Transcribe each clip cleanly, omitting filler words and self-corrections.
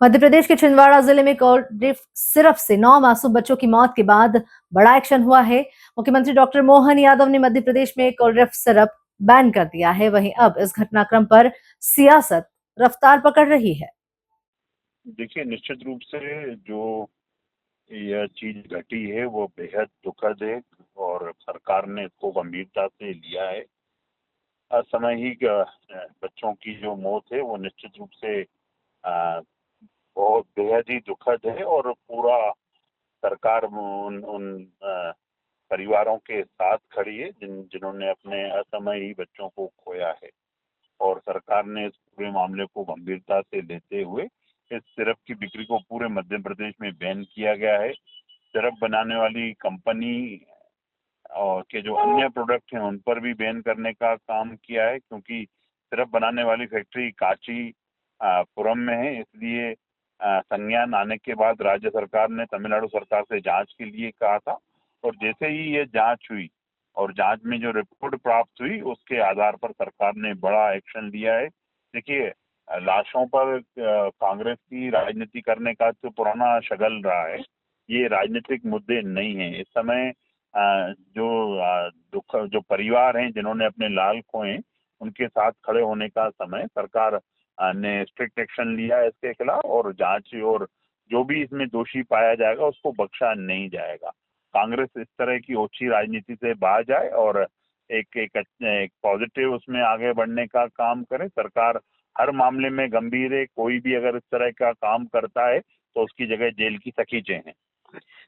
मध्य प्रदेश के छिंदवाड़ा जिले में कोल्ड सिरप से 9 मासूम बच्चों की मौत के बाद बड़ा एक्शन हुआ है। मुख्यमंत्री डॉक्टर मोहन यादव ने मध्य प्रदेश में कोल्ड सिरप बैन कर दिया है। वहीं अब इस घटनाक्रम पर सियासत रफ्तार पकड़ रही है। देखिए, निश्चित रूप से जो यह चीज घटी है वो बेहद दुखद है और सरकार ने इसको गंभीरता से लिया है। असामयिक बच्चों की जो मौत है वो निश्चित रूप से बहुत बेहद ही दुखद है और पूरा सरकार उन उन परिवारों के साथ खड़ी है जिन्होंने अपने असामयिक बच्चों को खोया है। और सरकार ने इस पूरे मामले को गंभीरता से लेते हुए इस सिरप की बिक्री को पूरे मध्य प्रदेश में बैन किया गया है। सिरप बनाने वाली कंपनी और के जो अन्य प्रोडक्ट हैं उन पर भी बैन करने का काम किया है, क्योंकि सिरप बनाने वाली फैक्ट्री कांची पुरम में है। इसलिए संज्ञान आने के बाद राज्य सरकार ने तमिलनाडु सरकार से जांच के लिए कहा था और जैसे ही ये जांच हुई और जांच में जो रिपोर्ट प्राप्त हुई उसके आधार पर सरकार ने बड़ा एक्शन लिया है। देखिए, लाशों पर कांग्रेस की राजनीति करने का तो पुराना शगल रहा है। ये राजनीतिक मुद्दे नहीं है। इस समय जो परिवार हैं जिन्होंने अपने लाल खोए उनके साथ खड़े होने का समय सरकार ने स्ट्रिक्ट एक्शन लिया है इसके खिलाफ और जांच और जो भी इसमें दोषी पाया जाएगा उसको बख्शा नहीं जाएगा। कांग्रेस इस तरह की ओछी राजनीति से बाहर जाए और एक पॉजिटिव उसमें आगे बढ़ने का काम करे। सरकार हर मामले में गंभीर है। कोई भी अगर इस तरह का काम करता है तो उसकी जगह जेल की सकीजें हैं।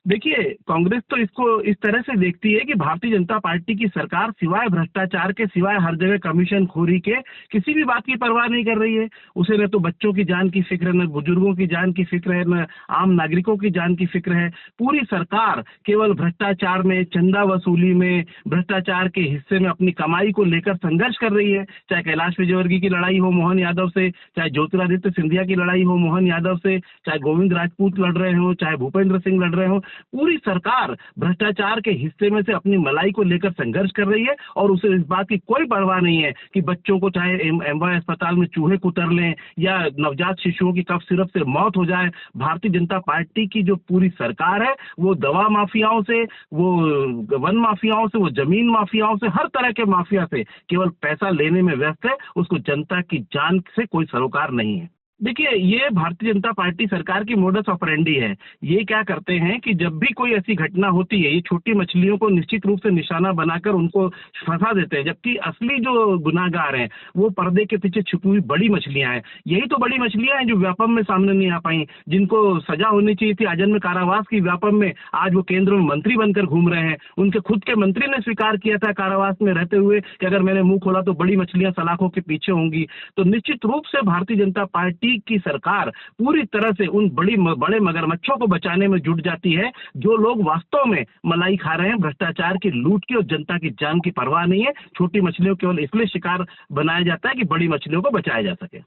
देखिए, कांग्रेस तो इसको इस तरह से देखती है कि भारतीय जनता पार्टी की सरकार सिवाय भ्रष्टाचार के, सिवाय हर जगह कमीशन खोरी के किसी भी बात की परवाह नहीं कर रही है। उसे न तो बच्चों की जान की फिक्र है, न बुजुर्गों की जान की फिक्र है, न आम नागरिकों की जान की फिक्र है। पूरी सरकार केवल भ्रष्टाचार में, चंदा वसूली में, भ्रष्टाचार के हिस्से में अपनी कमाई को लेकर संघर्ष कर रही है। चाहे कैलाश विजयवर्गीय की लड़ाई हो मोहन यादव से, चाहे ज्योतिरादित्य सिंधिया की लड़ाई हो मोहन यादव से, चाहे गोविंद राजपूत लड़ रहे हो, चाहे भूपेंद्र सिंह लड़ रहे हो, पूरी सरकार भ्रष्टाचार के हिस्से में से अपनी मलाई को लेकर संघर्ष कर रही है और उसे इस बात की कोई परवाह नहीं है कि बच्चों को चाहे एमवाय अस्पताल में चूहे कुतर लें या नवजात शिशुओं की कफ सिरप से मौत हो जाए। भारतीय जनता पार्टी की जो पूरी सरकार है वो दवा माफियाओं से, वो वन माफियाओं से, वो जमीन माफियाओं से, हर तरह के माफिया से केवल पैसा लेने में व्यस्त है। उसको जनता की जान से कोई सरोकार नहीं है। देखिए, ये भारतीय जनता पार्टी सरकार की मोडस ऑपरेंडी है। ये क्या करते हैं कि जब भी कोई ऐसी घटना होती है, ये छोटी मछलियों को निश्चित रूप से निशाना बनाकर उनको फंसा देते हैं, जबकि असली जो गुनाहगार हैं वो पर्दे के पीछे छुपी हुई बड़ी मछलियां हैं। यही तो बड़ी मछलियां हैं जो व्यापम में सामने नहीं आ पाई, जिनको सजा होनी चाहिए थी आजन्म कारावास की व्यापम में, आज वो केंद्र में मंत्री बनकर घूम रहे हैं। उनके खुद के मंत्री ने स्वीकार किया था कारावास में रहते हुए कि अगर मैंने मुंह खोला तो बड़ी मछलियां सलाखों के पीछे होंगी। तो निश्चित रूप से भारतीय जनता पार्टी की सरकार पूरी तरह से उन बड़े मगरमच्छों को बचाने में जुट जाती है जो लोग वास्तव में मलाई खा रहे हैं भ्रष्टाचार की, लूट की, और जनता की जान की परवाह नहीं है। छोटी मछलियों केवल इसलिए शिकार बनाया जाता है कि बड़ी मछलियों को बचाया जा सके।